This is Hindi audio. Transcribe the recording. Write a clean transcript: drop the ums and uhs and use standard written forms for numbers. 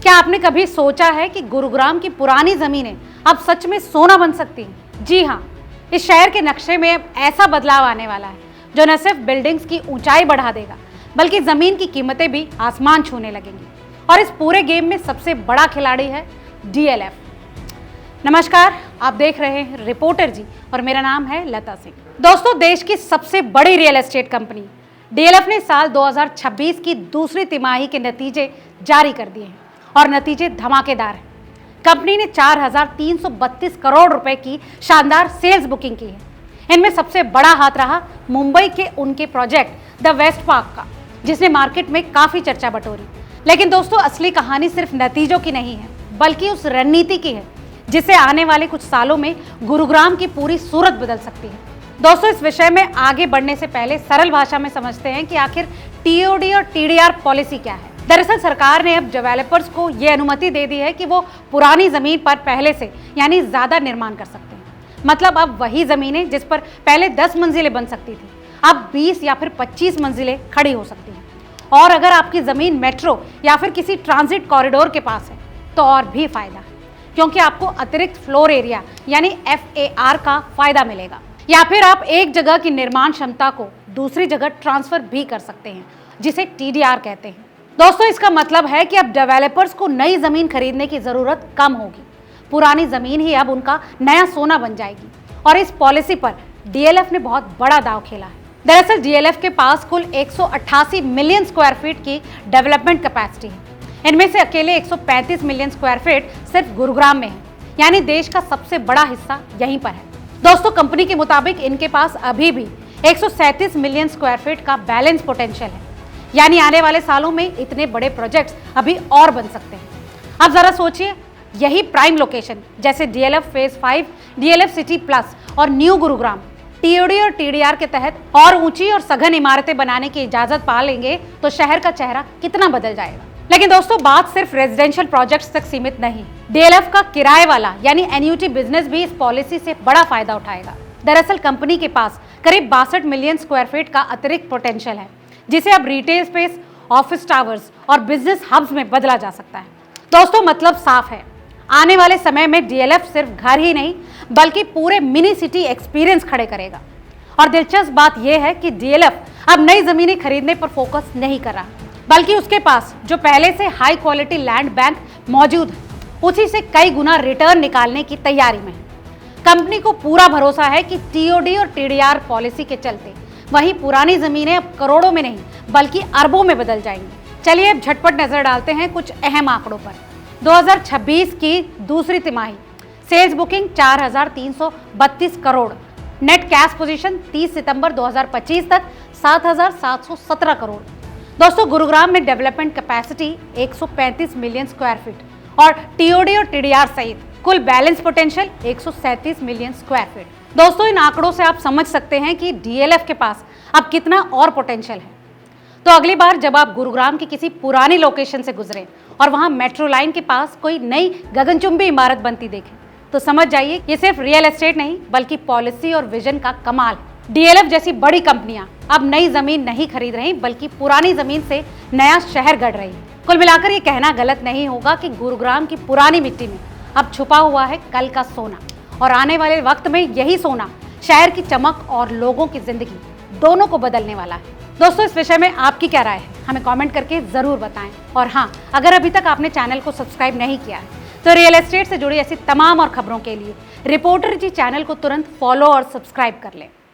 क्या आपने कभी सोचा है कि गुरुग्राम की पुरानी जमीनें अब सच में सोना बन सकती हैं? जी हाँ, इस शहर के नक्शे में अब ऐसा बदलाव आने वाला है जो न सिर्फ बिल्डिंग्स की ऊंचाई बढ़ा देगा बल्कि जमीन की कीमतें भी आसमान छूने लगेंगी। और इस पूरे गेम में सबसे बड़ा खिलाड़ी है डीएलएफ। नमस्कार, आप देख रहे हैं रिपोर्टर जी और मेरा नाम है लता सिंह। दोस्तों, देश की सबसे बड़ी रियल एस्टेट कंपनी डीएलएफ ने साल 2026 की दूसरी तिमाही के नतीजे जारी कर दिए हैं और नतीजे धमाकेदार हैं। कंपनी ने 4,332 करोड़ रुपए की शानदार सेल्स बुकिंग की है। इनमें सबसे बड़ा हाथ रहा मुंबई के उनके प्रोजेक्ट द वेस्ट पार्क का, जिसने मार्केट में काफी चर्चा बटोरी। लेकिन दोस्तों, असली कहानी सिर्फ नतीजों की नहीं है बल्कि उस रणनीति की है जिससे आने वाले कुछ सालों में गुरुग्राम की पूरी सूरत बदल सकती है। दोस्तों, इस विषय में आगे बढ़ने से पहले सरल भाषा में समझते हैं कि आखिर टीओडी और टीडीआर पॉलिसी क्या है। दरअसल सरकार ने अब डेवलपर्स को यह अनुमति दे दी है कि वो पुरानी जमीन पर पहले से यानी ज्यादा निर्माण कर सकते हैं। मतलब अब वही जमीनें जिस पर पहले 10 मंजिलें बन सकती थी, अब 20 या फिर 25 मंजिलें खड़ी हो सकती हैं। और अगर आपकी जमीन मेट्रो या फिर किसी ट्रांजिट कॉरिडोर के पास है तो और भी फायदा है, क्योंकि आपको अतिरिक्त फ्लोर एरिया यानी FAR का फायदा मिलेगा। या फिर आप एक जगह की निर्माण क्षमता को दूसरी जगह ट्रांसफर भी कर सकते हैं, जिसे TDR कहते हैं। दोस्तों, इसका मतलब है कि अब डेवलपर्स को नई जमीन खरीदने की जरूरत कम होगी। पुरानी जमीन ही अब उनका नया सोना बन जाएगी। और इस पॉलिसी पर डीएलएफ ने बहुत बड़ा दांव खेला है। दरअसल डीएलएफ के पास कुल 188 मिलियन स्क्वायर फीट की डेवलपमेंट कैपेसिटी है। इनमें से अकेले 135 मिलियन स्क्वायर फीट सिर्फ गुरुग्राम में है, यानी देश का सबसे बड़ा हिस्सा यहीं पर है। दोस्तों, कंपनी के मुताबिक इनके पास अभी भी 137 मिलियन स्क्वायर फीट का बैलेंस पोटेंशियल है, यानी आने वाले सालों में इतने बड़े प्रोजेक्ट्स अभी और बन सकते हैं। अब जरा सोचिए, यही प्राइम लोकेशन जैसे DLF phase 5, DLF city plus और न्यू गुरुग्राम टीओडी और टीडीआर के तहत और ऊंची और सघन इमारतें बनाने की इजाजत पा लेंगे तो शहर का चेहरा कितना बदल जाएगा। लेकिन दोस्तों, बात सिर्फ रेजिडेंशियल प्रोजेक्ट्स तक सीमित नहीं। डीएलएफ का किराए वाला यानी एन्युटी बिजनेस भी इस पॉलिसी से बड़ा फायदा उठाएगा। दरअसल कंपनी के पास करीब 62 मिलियन स्क्वायर फीट का अतिरिक्त पोटेंशियल है, जिसे अब रिटेल स्पेस, ऑफिस टावर्स और बिजनेस हब्स में बदला जा सकता है। दोस्तों, मतलब साफ है, आने वाले समय में डीएलएफ सिर्फ घर ही नहीं बल्कि पूरे मिनी सिटी एक्सपीरियंस खड़े करेगा। और दिलचस्प बात यह है कि डीएलएफ अब नई जमीनें खरीदने पर फोकस नहीं कर रहा, बल्कि उसके पास जो पहले से हाई क्वालिटी लैंड बैंक मौजूद है, उसी से कई गुना रिटर्न निकालने की तैयारी में है। कंपनी को पूरा भरोसा है कि टीओडी और टीडीआर पॉलिसी के चलते वहीं पुरानी जमीनें अब करोड़ों में नहीं बल्कि अरबों में बदल जाएंगी। चलिए अब झटपट नजर डालते हैं कुछ अहम आंकड़ों पर। 2026 की दूसरी तिमाही sales booking 4,332 crore, net cash position 30 सितंबर 2025 तक 7,717 करोड़। दोस्तों, गुरुग्राम में development capacity 135 million square feet और टीओडी और टीडीआर सहित कुल balance potential 137 million square feet. दोस्तों, इन आंकड़ों से आप समझ सकते हैं कि डीएलएफ के पास अब कितना और पोटेंशियल है। तो अगली बार जब आप गुरुग्राम की किसी पुरानी लोकेशन से गुजरें और वहां मेट्रो लाइन के पास कोई नई गगनचुंबी इमारत बनती देखें तो समझ जाइए ये सिर्फ रियल एस्टेट नहीं बल्कि पॉलिसी और विजन का कमाल है। डीएलएफ जैसी बड़ी कंपनियां अब नई जमीन नहीं खरीद रही बल्कि पुरानी जमीन से नया शहर गढ़ रही है। कुल मिलाकर ये कहना गलत नहीं होगा कि गुरुग्राम की पुरानी मिट्टी में अब छुपा हुआ है कल का सोना, और आने वाले वक्त में यही सोना शहर की चमक और लोगों की जिंदगी दोनों को बदलने वाला है। दोस्तों, इस विषय में आपकी क्या राय है, हमें कमेंट करके जरूर बताएं। और हाँ, अगर अभी तक आपने चैनल को सब्सक्राइब नहीं किया है तो रियल एस्टेट से जुड़ी ऐसी तमाम और खबरों के लिए रिपोर्टर जी चैनल को तुरंत फॉलो और सब्सक्राइब कर लें।